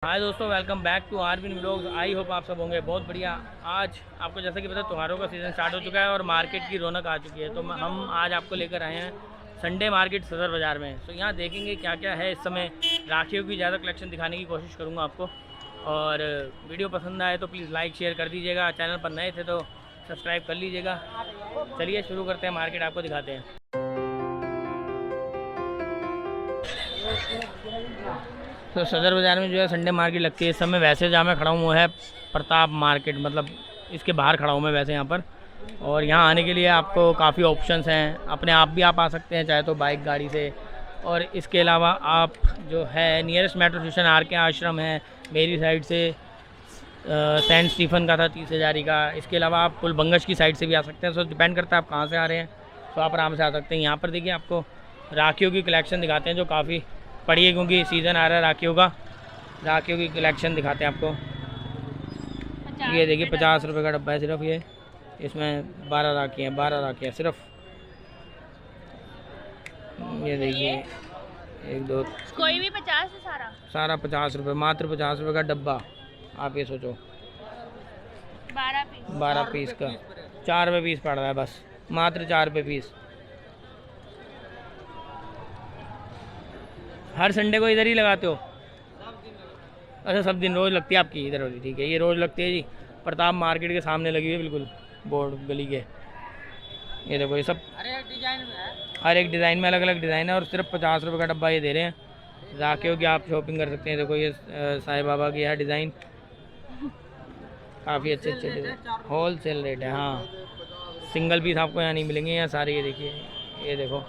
हाय दोस्तों, welcome back to Arvin vlogs. I hope आप सब होंगे बहुत बढ़िया। आज आपको जैसा कि पता त्योहारों का सीज़न स्टार्ट हो चुका है और मार्केट की रौनक आ चुकी है। तो हम आज आपको लेकर आए हैं संडे मार्केट सदर बाज़ार में। तो यहाँ देखेंगे क्या क्या है। इस समय राखियों की ज़्यादा कलेक्शन दिखाने की कोशिश करूँगा आपको। और वीडियो पसंद आए तो प्लीज़ लाइक शेयर कर दीजिएगा। चैनल पर नए थे तो सब्सक्राइब कर लीजिएगा। चलिए शुरू करते हैं, मार्केट आपको दिखाते हैं। तो सदर बाज़ार में जो है संडे मार्केट लगती है। इस समय वैसे जहाँ मैं खड़ा हूँ वो है प्रताप मार्केट, मतलब इसके बाहर खड़ा हूँ मैं वैसे यहाँ पर। और यहाँ आने के लिए आपको काफ़ी ऑप्शंस हैं। अपने आप भी आप आ सकते हैं चाहे तो बाइक गाड़ी से। और इसके अलावा आप जो है नियरेस्ट मेट्रो स्टेशन आर के आश्रम है मेरी साइड से। सेंट स्टीफन का था 30 हज़ारी का। इसके अलावा आप पुलबंगश की साइड से भी आ सकते हैं। सो डिपेंड करता है आप कहाँ से आ रहे हैं, तो आप आराम से आ सकते हैं। यहाँ पर देखिए आपको राखियों की कलेक्शन दिखाते हैं जो काफ़ी पड़ी है, क्योंकि सीज़न आ रहा है राखियों का। राखियों की कलेक्शन दिखाते हैं आपको। ये देखिए 50 रुपये का डब्बा है सिर्फ ये। इसमें 12 राखी हैं, 12 राखी हैं सिर्फ। ये देखिए 1 2 कोई भी 50 है सारा 50 रुपये, मात्र 50 रुपये का डब्बा। आप ये सोचो 12 पीस का 4 रुपये पीस पड़ रहा है, बस मात्र 4 रुपये पीस। हर संडे को इधर ही लगाते हो? अच्छा, सब दिन रोज़ लगती है आपकी इधर वाली? ठीक है, ये रोज़ लगती है जी। प्रताप मार्केट के सामने लगी हुई है बिल्कुल, बोर्ड गली के। ये देखो ये सब हर एक डिज़ाइन में अलग अलग डिज़ाइन है और सिर्फ 50 रुपये का डब्बा ये दे रहे हैं। राखियों की आप शॉपिंग कर सकते हैं। देखो ये साईं बाबा की है डिज़ाइन, काफ़ी अच्छे अच्छे डिज़ाइन। होल सेल रेट है, हाँ। सिंगल पीस आपको यहाँ नहीं मिलेंगे, यहाँ सारे। ये देखिए, ये देखो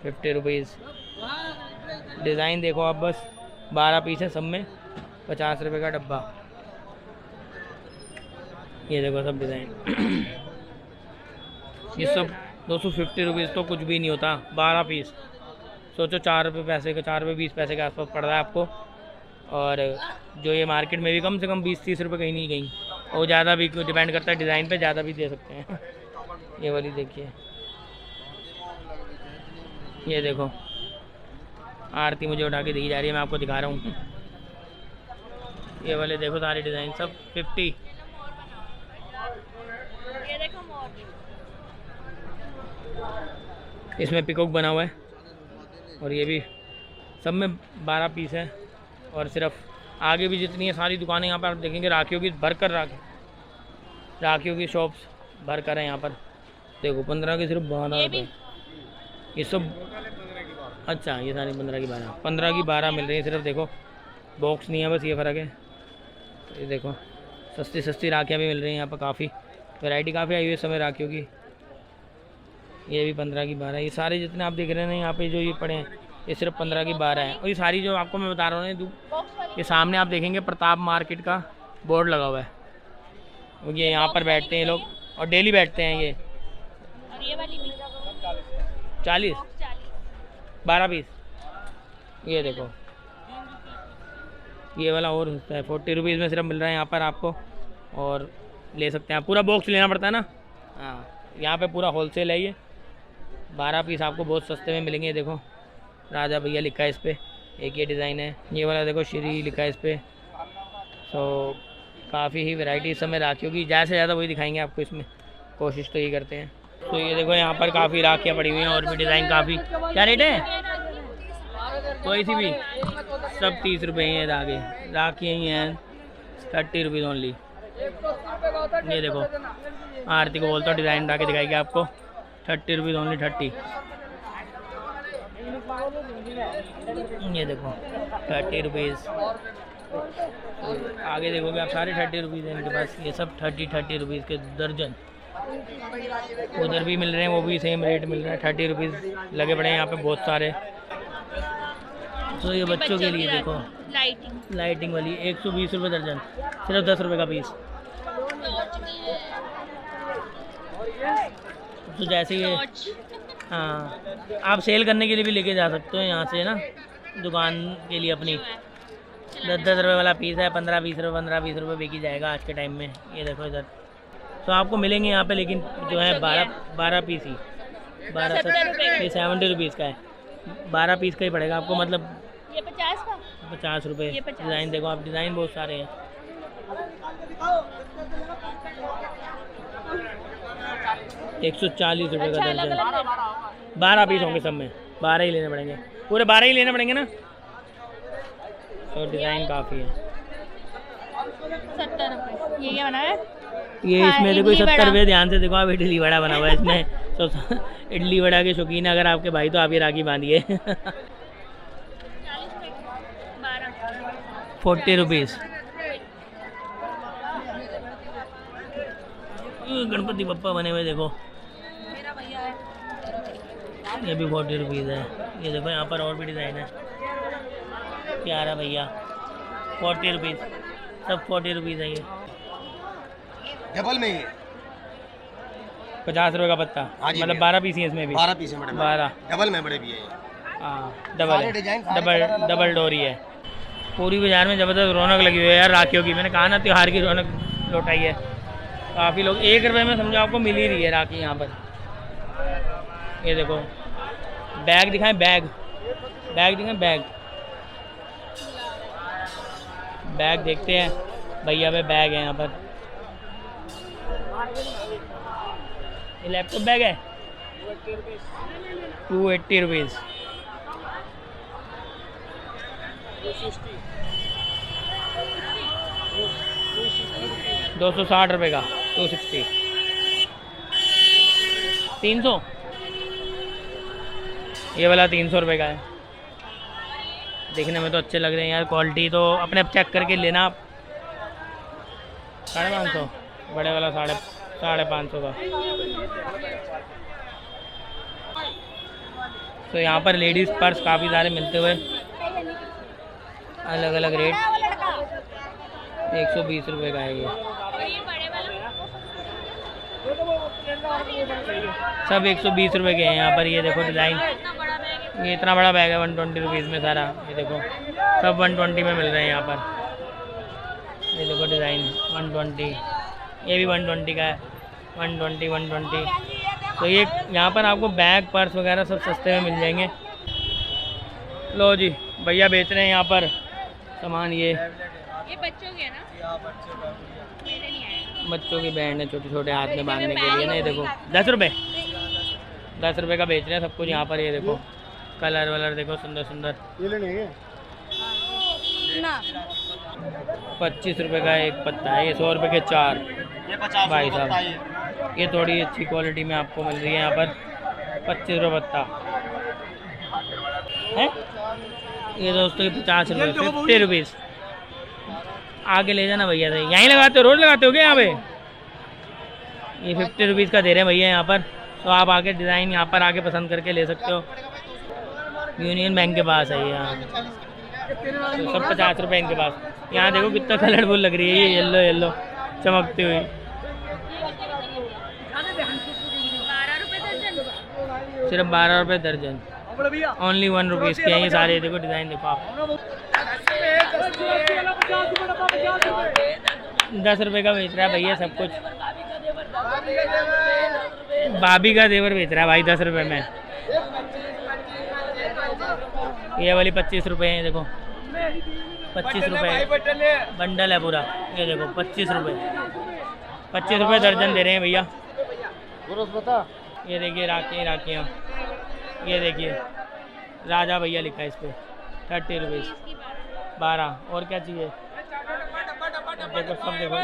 50 रुपीज़ डिज़ाइन। देखो आप, बस 12 पीस है सब में, 50 रुपये का डब्बा। ये देखो सब डिज़ाइन। ये सब 250 रुपीज़ तो कुछ भी नहीं होता। 12 पीस सोचो, 4 रुपये पैसे का, 4 रुपये 20 पैसे के आसपास पड़ रहा है आपको। और जो ये मार्केट में भी कम से कम 20-30 रुपये कहीं नहीं कहीं, और ज़्यादा भी डिपेंड करता है डिज़ाइन पे, ज़्यादा भी दे सकते हैं। ये वाली देखिए, ये देखो आरती मुझे उठा के दी जा रही है, मैं आपको दिखा रहा हूँ। ये वाले देखो सारे डिज़ाइन सब 50। ये देखो मोर। इसमें पिकॉक बना हुआ है और ये भी सब में 12 पीस है। और सिर्फ आगे भी जितनी है सारी दुकानें यहाँ पर आप देखेंगे राखियों की भर कर राखियों की शॉप्स भर कर है यहाँ पर। देखो 15 के सिर्फ 12 रुपये। ये सब अच्छा, ये सारी 15 की 12, 15 की 12 मिल रही है सिर्फ। देखो बॉक्स नहीं है, बस ये फ़र्क है। ये देखो सस्ती सस्ती राखियाँ भी मिल रही हैं यहाँ पर। काफ़ी वैरायटी काफ़ी आई हुई है इस समय राखियों की। ये भी 15 की 12। ये सारे जितने आप देख रहे हैं ना यहाँ पे जो ये पड़े हैं, ये सिर्फ 15 की 12 है। और ये सारी जो आपको मैं बता रहा हूँ ये सामने आप देखेंगे प्रताप मार्केट का बोर्ड लगा हुआ है। ये यहाँ पर बैठते हैं लोग और डेली बैठते हैं ये। और ये वाली भी 40 12 पीस। ये देखो ये वाला और सस्ता है, 40 रुपीज़ में सिर्फ मिल रहा है यहाँ पर आपको। और ले सकते हैं आप, पूरा बॉक्स लेना पड़ता है ना। हाँ, यहाँ पे पूरा होलसेल है। ये 12 पीस आपको बहुत सस्ते में मिलेंगे। देखो राजा भैया लिखा है इस पर, एक ये डिज़ाइन है। ये वाला देखो श्री लिखा है इस पर। तो काफ़ी ही वैरायटी इस समय राखियों की, ज़्यादा से ज़्यादा वही दिखाएंगे आपको इसमें, कोशिश तो ये करते हैं। तो ये देखो यहाँ पर काफ़ी राखियाँ पड़ी हुई हैं और भी डिज़ाइन काफ़ी। क्या रेट है? कोई सी भी सब 30 रुपये ही है। राखियाँ ही हैं 30 रुपीज़ ओनली। ये देखो आरती को बोलता हूँ डिज़ाइन उठा के दिखाएगी आपको। 30 रुपीज़ ओनली, 30। ये देखो 30 रुपीज़। आगे देखोगे आप सारे 30 रुपीज़ हैं इनके पास। ये सब 30 रुपीज़ के दर्जन। उधर भी मिल रहे हैं, वो भी सेम रेट मिल रहा है। 30 रुपीज़ लगे पड़े हैं यहाँ पे बहुत सारे। तो ये बच्चों के लिए देखो लाइटिंग वाली 120 रुपये दर्जन, सिर्फ 10 रुपये का पीस। तो जैसे ये, हाँ, आप सेल करने के लिए भी लेके जा सकते हो यहाँ से ना, दुकान के लिए अपनी। 10-10 रुपये वाला पीस है, 15-20 रुपये, 15-20 रुपये बिकी जाएगा आज के टाइम में। ये देखो इधर तो आपको मिलेंगे यहाँ पे, लेकिन जो है 12 पीस ही 12 ये 70 रुपीज़ का है। 12 पीस का ही पड़ेगा आपको, मतलब ये 50 का। 50 रुपये। ये 50। डिज़ाइन देखो आप, डिज़ाइन बहुत सारे हैं। ₹140 का अच्छा अलग दर्जन। अलग 12 पीस होंगे सब में, 12 ही लेने पड़ेंगे, पूरे 12 ही लेने पड़ेंगे ना। तो डिज़ाइन काफ़ी है। 70 रुपये। ये क्या बना है? ये हाँ, इसमें देखो इडली 70 वड़ा। रुपये, ध्यान से देखो आप, इडली वड़ा बना हुआ है इसमें। तो इडली वड़ा के शौकीन है अगर आपके भाई, तो आप ये राखी बांधिए। 40 रुपये 12। 40 रुपीज़। गणपति बप्पा बने हुए देखो, मेरा भैया है। ये भी 40 रुपीज़ है। ये देखो यहाँ पर और भी डिज़ाइन है, प्यारा भैया। 40 रुपीज़, सब 40 रुपीज़ है। ये डबल में ही 50 रुपये का पत्ता, हाँ जी मतलब भैया। 12 पीस ही है इसमें भी। 12 पीस है मैडम, 12। डबल में बड़े भी है। हाँ डबल सारे है, डिजाइन, सारे डबल कलर अलग डबल अलग डोरी है। पूरी बाजार में ज़बरदस्त रौनक लगी हुई है यार राखियों की। मैंने कहा ना, त्योहार की रौनक लौटाई है। काफ़ी लोग 1 रुपये में समझो आपको मिल ही रही है राखी यहाँ पर। ये देखो बैग दिखाएं, बैग दिखाएं, बैग देखते हैं भैया पे। बैग है यहाँ पर, ये लैपटॉप बैग है 280 रुपीज़। 260 रुपये का 260। 300, ये वाला 300 रुपये का है। देखने में तो अच्छे लग रहे हैं यार, क्वालिटी तो अपने आप चेक करके लेना आप। 550, बड़े वाला 550 का। तो यहाँ पर लेडीज़ पर्स काफ़ी सारे मिलते हुए, अलग अलग रेट। 120 रुपये का है ये। और ये बड़े वाला सब 120 रुपये के हैं यहाँ पर। ये देखो डिज़ाइन, इतना बड़ा बैग है। ये इतना बड़ा बैग है 120 रुपीज़ में सारा। ये देखो सब 120 में मिल रहे हैं यहाँ पर। ये देखो डिज़ाइन 120, ये भी 120 का है। 120। तो ये यहाँ पर आपको बैग, पर्स वगैरह सब सस्ते में मिल जाएंगे। लो जी, भैया बेच रहे हैं यहाँ पर सामान। ये बच्चों के है ना? मेरे नहीं आया। बच्चों की बैंड है, छोटे छोटे हाथ में बांधने के लिए ना। ये देखो 10 रुपये, 10 रुपये का बेच रहे हैं सब कुछ यहाँ पर। ये देखो कलर वलर देखो, सुंदर सुंदर। ये लेने हैं ना 25 रुपये का एक पत्ता है। ये 100 रुपये के 4 ये 50 भाई रुपये साहब। का है। ये थोड़ी अच्छी क्वालिटी में आपको मिल रही है यहाँ पर। 25 रुपये पत्ता है। ये दोस्तों ये 50 रुपये, 50 रुपीज़। आगे ले जाना भैया से। यहीं लगाते हो, रोज़ लगाते हो क्या यहाँ पे? ये 50 रुपीज़ का दे रहे हैं भैया यहाँ पर। तो आप आके डिज़ाइन यहाँ पर आके पसंद करके ले सकते हो। यूनियन बैंक के पास है ये यहाँ। तो सब 50 रुपये इनके पास। यहाँ देखो कितना कलरफुल लग रही है ये, येलो येलो चमकती हुई। 12 रुपये दर्जन। सिर्फ 12 रुपये दर्जन, ओनली 1 रुपीज़ के हैं ये सारे। देखो डिज़ाइन देखो आप। 10 रुपये का बेच रहा है भैया सब कुछ। भाभी का देवर बेच रहा है भाई 10 रुपये में। ये वाली 25 रुपये है। देखो 25 रुपये बंडल है पूरा। ये देखो 25 रुपये, 25 रुपये दर्जन दे रहे हैं भैया। ये देखिए राखियाँ, ये देखिए राजा भैया लिखा है इस पर। 30 रुपीज़, 12। और क्या चाहिए? देखो सब देखो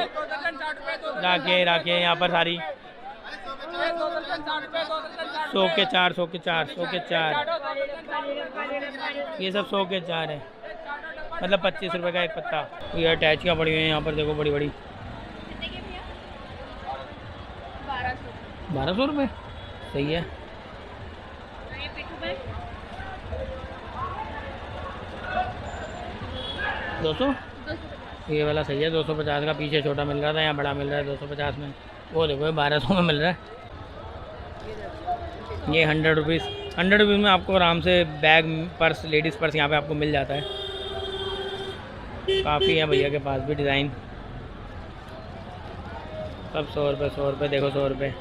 राखियाँ यहाँ पर सारी। 100 के 4, 100 के 4, 100 के 4। ये सब 100 के 4 है, मतलब 25 रुपये का एक पत्ता। ये अटैचियाँ पड़ी हुई हैं यहाँ पर देखो, बड़ी बड़ी। कितने के भैया? 1200। 1200 रुपये, सही है। और ये पिट्ठू बैग 200, ये वाला सही है। 250 का पीछे छोटा मिल रहा था, यहाँ बड़ा मिल रहा है 250 में। वो देखो 1200 में मिल रहा है। ये 100 रुपीज़, 100 रुपीज़ में आपको आराम से बैग, पर्स, लेडीज़ पर्स यहाँ पे आपको मिल जाता है। काफ़ी है भैया के पास भी डिज़ाइन। सब 100 रुपये, 100 रुपये। देखो 100 रुपये।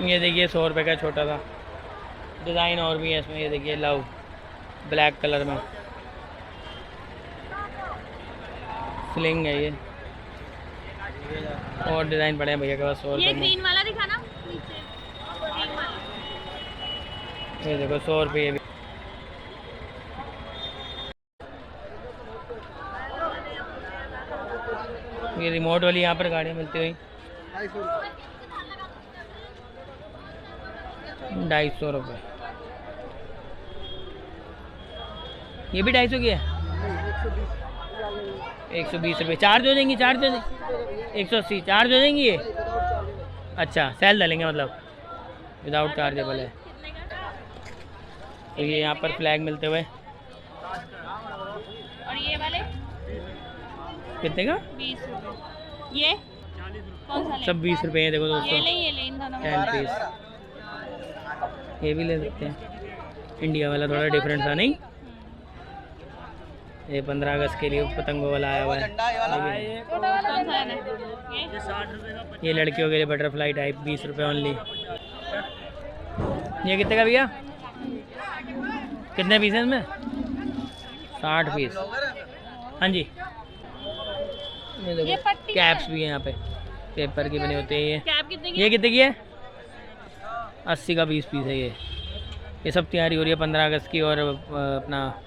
ये देखिए 100 रुपये का छोटा सा डिज़ाइन और भी है इसमें। ये देखिए लव, ब्लैक कलर में स्लिंग है ये, और डिज़ाइन पड़े हैं भैया के पास 100 ये रुपये में। ग्रीन वाला दिखाना नीचे, ग्रीन वाला। ये देखो 100 रुपये ये भी। ये रिमोट वाली यहाँ पर गाड़ियाँ मिलती हुई 250 रुपये। ये भी 250 की है, 120 रुपये। चार्ज हो जाएंगी, चार्ज हो जाएंगी 180, चार्ज हो जाएंगी ये। अच्छा सेल डालेंगे मतलब विदाउट चार्जेबल है। कितने का? तो ये यहाँ पर फ्लैग मिलते हुए और ये वाले कितने का? 20 रुपये। ये कौन सा ले? सब 20 रुपये हैं। देखो ये दोस्तों ले, ये ले, इन दोनों में 10 पीस। ये भी ले सकते हैं, इंडिया वाला थोड़ा डिफरेंट था नहीं। ये 15 अगस्त के लिए पतंगों वाला आया हुआ है। कौन सा लेना है? ये लड़कियों के लिए बटरफ्लाई टाइप 20 रुपये ओनली। ये कितने का भैया? कितने पीस हैं इसमें? 60 पीस। हाँ जी। ये ये देखो पट्टी कैप्स भी हैं यहाँ पे, पेपर की बनी होती है ये। कैप कितने की? ये कितने की है? 80 का 20 पीस है ये। ये सब तैयारी हो रही है 15 अगस्त की, और अपना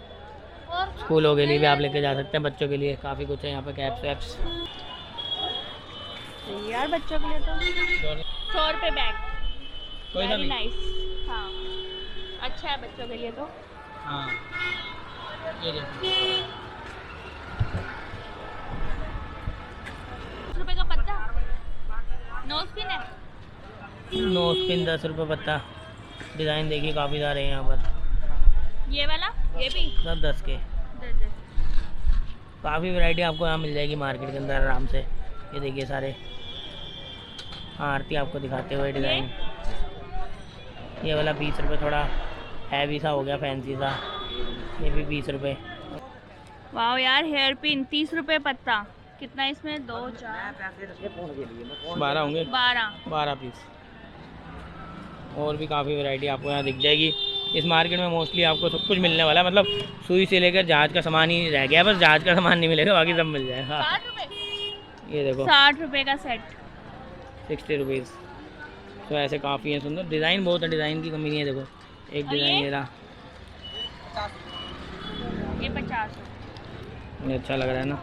और स्कूलों के लिए भी आप लेके जा सकते हैं, बच्चों के लिए काफ़ी कुछ है यहाँ पे, कैप्स वैप्स। यार बच्चों के लिए तो 100 रुपये बैग। कोई सा वेरी भी। नाइस। हाँ अच्छा है बच्चों के लिए तो। हाँ ये देखो 10 रुपये का पत्ता, नोज पिन है। नोज पिन 10 रुपये पत्ता। डिज़ाइन देखिए काफ़ी सारे हैं यहाँ पर, ये वाला, ये भी सब 10 के। 10। काफ़ी वैरायटी आपको यहाँ मिल जाएगी मार्केट के अंदर आराम से। ये देखिए सारे आरती आपको दिखाते हुए डिज़ाइन। ये वाला 20 रुपये, थोड़ा हैवी सा हो गया, फैंसी सा। ये भी 20 रुपये। वाह यार, हेयर पिन 30 रुपये पत्ता। कितना इसमें? 2 4 12 होंगे, 12 पीस। और भी काफ़ी वैरायटी आपको यहाँ दिख जाएगी। इस मार्केट में मोस्टली आपको सब कुछ मिलने वाला है, मतलब सुई से लेकर जहाज का सामान ही रह गया, बस जहाज का सामान नहीं मिलेगा, बाकी सब मिल जाएगा। 60 रुपये। ये देखो 60 रुपये का सेट। 60 रुपीज़। तो ऐसे काफ़ी हैं सुंदर, डिज़ाइन बहुत है, डिज़ाइन की कमी नहीं है। देखो एक और डिज़ाइन ये? ये रहा, ये 50। ये अच्छा लग रहा है ना।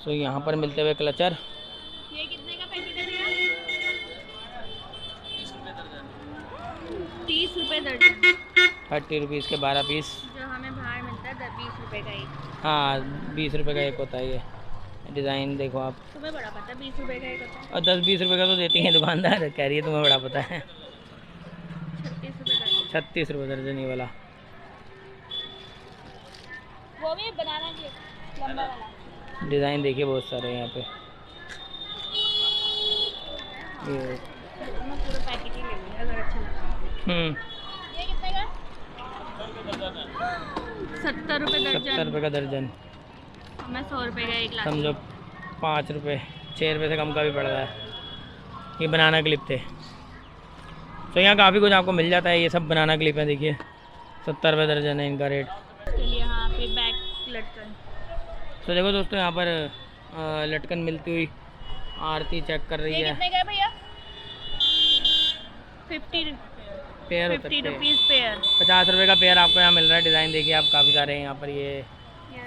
सो यहाँ पर मिलते हुए क्लचर। ये कितने का पैकेट है भैया? 30 रुपये दर्जन। 30 रुपीज़ के 12 पीस। जो हमें बाहर मिलता है 20 रुपये का एक। हाँ 20 रुपये का एक होता है ये। डिज़ाइन देखो आप, तुम्हें बड़ा पता है 20 रुपये का एक होता है। और 10-20 रुपये का तो देती हैं दुकानदार, कह रही है तुम्हें बड़ा पता है। 36 रुपये दर्जन। 36 रुपये दर्जन ये वाला। वो भी बनाना चाहिए लंबा वाला। डिज़ाइन देखिए बहुत सारे हैं यहाँ पे। ये मैं पूरा पैकेट ही ले लूँगी अगर अच्छा लगा। ये कितने का? 70 रुपये 70 दर्जन। रुपये का दर्जन। मैं 100 रुपये का एक ला। समझो 5 रुपये, 6 रुपये से कम का भी पड़ रहा है। ये बनाना क्लिप थे। तो यहाँ काफ़ी कुछ आपको मिल जाता है। ये सब बनाना क्लिप है, देखिए 70 रुपये दर्जन है इनका रेट। के लिए हाँ पे बैक लटकन। तो देखो दोस्तों यहाँ पर लटकन मिलती हुई आरती चेक कर रही ये है। कितने का है भैया? 50 पेयर होता 50 है, रुपीज़ पेयर। 50 रुपये का पेयर आपको यहाँ मिल रहा है। डिज़ाइन देखिए आप काफ़ी सारे हैं यहाँ पर। ये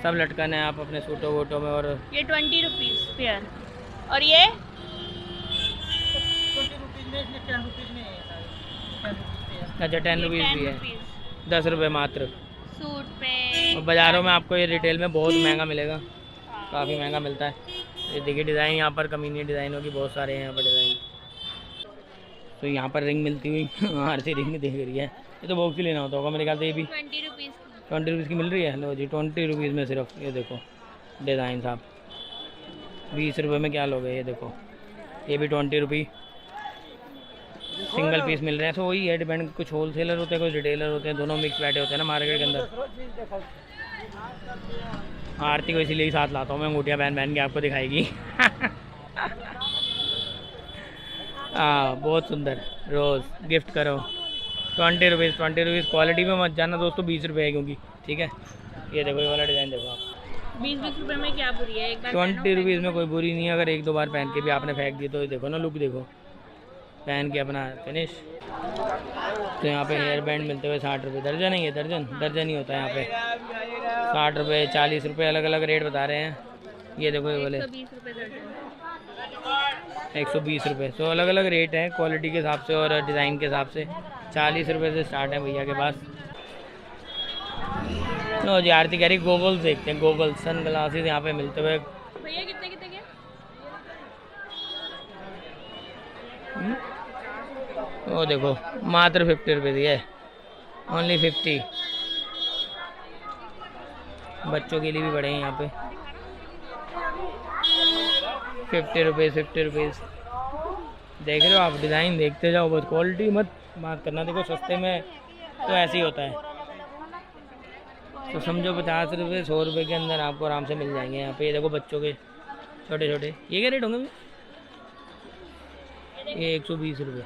सब लटकन है आप अपने सूटों वोटों में। और ये 20 रुपीज़ पेयर। और ये 20 रुपीज़ में, इसमें 10 रुपीज़ में अच्छा 10 रुपीज़ भी है, 10 रुपये मात्र। सूट पे और बाज़ारों में आपको ये रिटेल में बहुत महंगा मिलेगा, काफ़ी महंगा मिलता है। ये देखिए डिज़ाइन यहाँ पर कमीनी डिज़ाइनों की बहुत सारे हैं यहाँ पर डिज़ाइन। तो यहाँ पर रिंग मिलती हुई आरती रिंग दिख रही है। ये तो बॉक्स ही लेना होता होगा मेरे ख्याल से। ये भी 20 रुपीज़ की। 20 रुपीज़ की मिल रही है। लो जी 20 रुपीज़ में सिर्फ। ये देखो डिज़ाइन साहब, 20 रुपये में क्या लोगे। ये देखो ये भी 20 रुपये सिंगल पीस मिल रहे हैं। तो वही है, डिपेंड, कुछ होलसेलर होते हैं, कुछ रिटेलर होते हैं, दोनों मिक्स बैठे होते हैं ना मार्केट के अंदर। आरती को इसीलिए ही साथ लाता हूँ मैं, अंगूठियाँ पहन के आपको दिखाएगी। हाँ बहुत सुंदर, रोज़ गिफ्ट करो। 20 रुपीज़ क्वालिटी में मत जाना दोस्तों, 20 रुपये है क्योंकि, ठीक है। ये देखो ये वाला डिज़ाइन देखो आप, 20-20 रुपए में क्या बुरी है, एक बार 20 रुपीज़ में कोई बुरी नहीं है, अगर एक दो बार पहन के भी आपने फेंक दी तो देखो ना लुक देखो, पहन के अपना फिनिश। तो यहाँ पे हेयर बैंड मिलते हुए 60 रुपये दर्जन है, ये दर्जन ही होता है यहाँ पे। 60 रुपये 40 रुपये अलग अलग रेट बता रहे हैं। ये देखो ये बोले 120 रुपए दर्जन। 120 रुपये। तो अलग अलग रेट हैं क्वालिटी के हिसाब से और डिज़ाइन के हिसाब से। 40 रुपये से स्टार्ट है भैया के पास। लो जी आरती कह रही गोगल्स देखते हैं, गोगल्स सन ग्लासेस यहाँ पे मिलते हुए। भैया कितने कितने के? वो देखो मात्र 50 रुपये दी है, ओनली 50। बच्चों के लिए भी बड़े हैं यहाँ पे। 50 रुपीज़। देख रहे हो आप, डिज़ाइन देखते जाओ, बस क्वालिटी मत बात करना। देखो सस्ते में तो ऐसे ही होता है, तो समझो 50 रुपये 100 रुपये के अंदर आपको आराम से मिल जाएंगे यहाँ पे। ये देखो बच्चों के छोटे छोटे, ये क्या रेट होंगे? ये 120 रुपये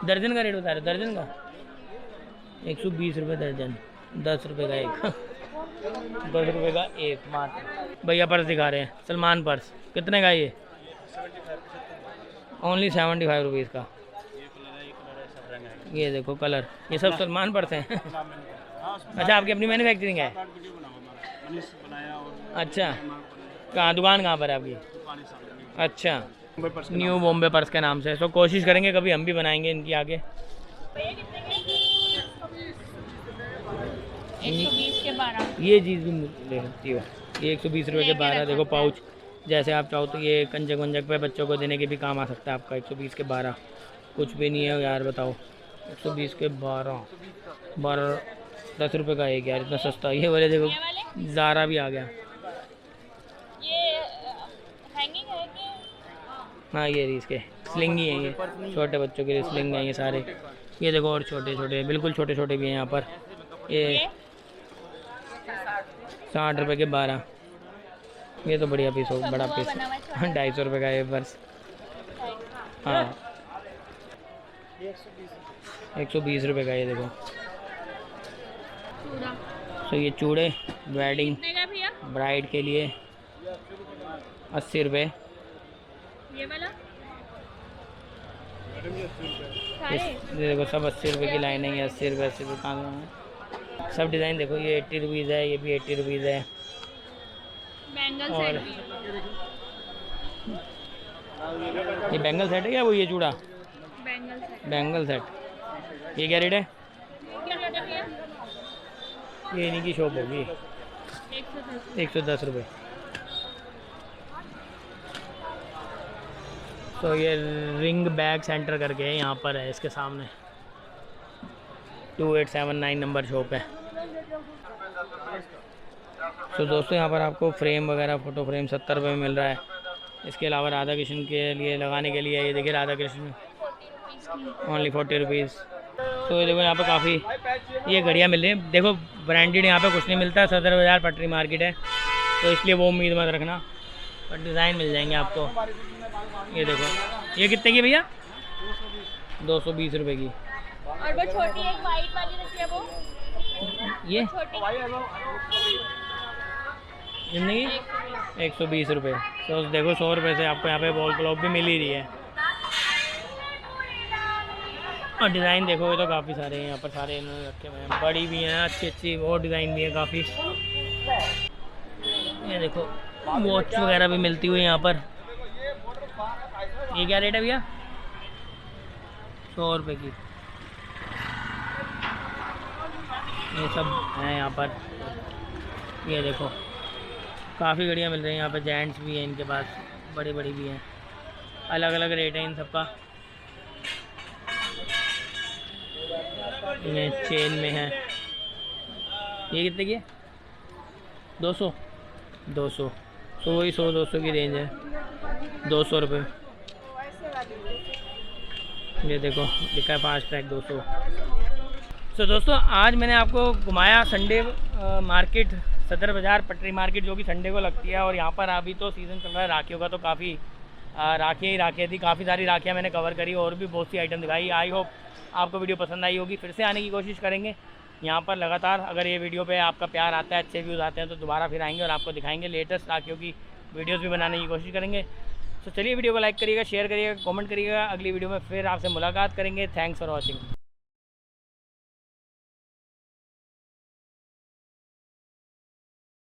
दर्जन का रेट बता रहे, दर्जन का 120 रुपये दर्जन, 10 रुपये का एक 10 रुपये का एक मात्र। भैया पर्स दिखा रहे हैं, सलमान पर्स कितने का ये? ओनली 75 रुपीज़ का। ये देखो कलर, ये सब सलमान पर्स हैं। अच्छा आपकी अपनी मैन्युफैक्चरिंग है? अच्छा कहाँ, दुकान कहाँ पर है आपकी? अच्छा न्यू बॉम्बे पर्स के नाम से। तो कोशिश करेंगे कभी हम भी बनाएंगे इनकी आगे। 120 के 12। ये चीज़ भी ले सकती हो, ये 120 रुपये के 12। देखो पाउच, जैसे आप चाहो तो ये कंजक वंजक पे बच्चों को देने के भी काम आ सकता है आपका। 120 के 12 कुछ भी नहीं है यार, बताओ 120 के 12 10 रुपये का एक यार, इतना सस्ता। ये वाले देखो ज़ारा भी आ गया। ये हैंगिंग है कि? हाँ ये इसके स्लिंगी हैं, ये छोटे बच्चों के लिए स्लिंग हैं ये सारे। ये देखो और छोटे छोटे, बिल्कुल छोटे छोटे भी हैं यहाँ पर। ये 60 रुपये के 12। ये तो बढ़िया पीस हो, बड़ा पीस 250 रुपये का ये पर्स। हाँ 120 रुपये का ये देखो। तो ये चूड़े वेडिंग ब्राइड के लिए 80 रुपये। ये वाला ये देखो सब 80 रुपये की लाइन है, ये 80 रुपये कहाँ है। सब डिज़ाइन देखो, ये 80 रुपीज़ है, ये भी 80 रुपीज़ है। बैंगल और सेट भी। ये बैंगल सेट है क्या? वो ये चूड़ा बैंगल सेट। बैंगल सेट, ये क्या रेट है? क्या रेट है भैया? ये इन्हीं की शॉप होगी। 110 रुपये। तो ये रिंग बैग सेंटर करके है, यहाँ पर है इसके सामने। 2879 नंबर शॉप है। तो दोस्तों यहाँ पर आपको फ्रेम वगैरह फ़ोटो फ्रेम 70 रुपये में मिल रहा है। इसके अलावा राधा कृष्ण के लिए लगाने के लिए ये देखिए राधा कृष्ण ओनली 40 रुपीज़। तो ये देखो यहाँ पे काफ़ी ये घड़ियाँ मिल रही हैं। देखो ब्रांडेड यहाँ पे कुछ नहीं मिलता, सदर बाज़ार पटरी मार्केट है, तो इसलिए वो उम्मीद मत रखना, पर डिज़ाइन मिल जाएंगे आपको। ये देखो ये कितने की भैया? 220 रुपये की। और वो छोटी एक वाइट वाली रखी है, वो ये छोटी जिंदगी 120 रुपये। तो देखो 100 रुपये से आपको यहाँ पे वॉल क्लॉक भी मिल ही रही है। और डिज़ाइन देखोगे तो काफ़ी सारे हैं यहाँ पर, सारे इन्होंने रखे हुए हैं, बड़ी भी हैं अच्छी अच्छी, और डिज़ाइन भी है काफ़ी। ये देखो वॉच वगैरह भी मिलती हुई यहाँ पर। ये क्या रेट है भैया? 100 रुपये की। ये सब है यहाँ पर। ये देखो काफ़ी घड़ियाँ मिल रही हैं यहाँ पर, जेंट्स भी हैं इनके पास, बड़ी बड़ी भी हैं, अलग अलग रेट है इन सब का। ये चेन में है, ये कितने की है? 200 तो वही 100-200 की रेंज है, 200 रुपये। ये देखो लिखा है 5 पैक 200। तो दोस्तों आज मैंने आपको घुमाया संडे मार्केट, सदर बाज़ार पटरी मार्केट, जो कि संडे को लगती है। और यहाँ पर अभी तो सीज़न चल रहा है राखियों का, तो काफ़ी राखियाँ थी, काफ़ी सारी राखियाँ मैंने कवर करी और भी बहुत सी आइटम दिखाई। आई होप आपको वीडियो पसंद आई होगी। फिर से आने की कोशिश करेंगे। यहाँ पर लगातार अगर ये वीडियो पे आपका प्यार आता है, अच्छे व्यूज़ आते हैं तो दोबारा फिर आएंगे और आपको दिखाएंगे लेटेस्ट राखियों की वीडियोस भी बनाने की कोशिश करेंगे। तो चलिए वीडियो को लाइक करिएगा, शेयर करिएगा, कमेंट करिएगा। अगली वीडियो में फिर आपसे मुलाकात करेंगे। Thanks for watching.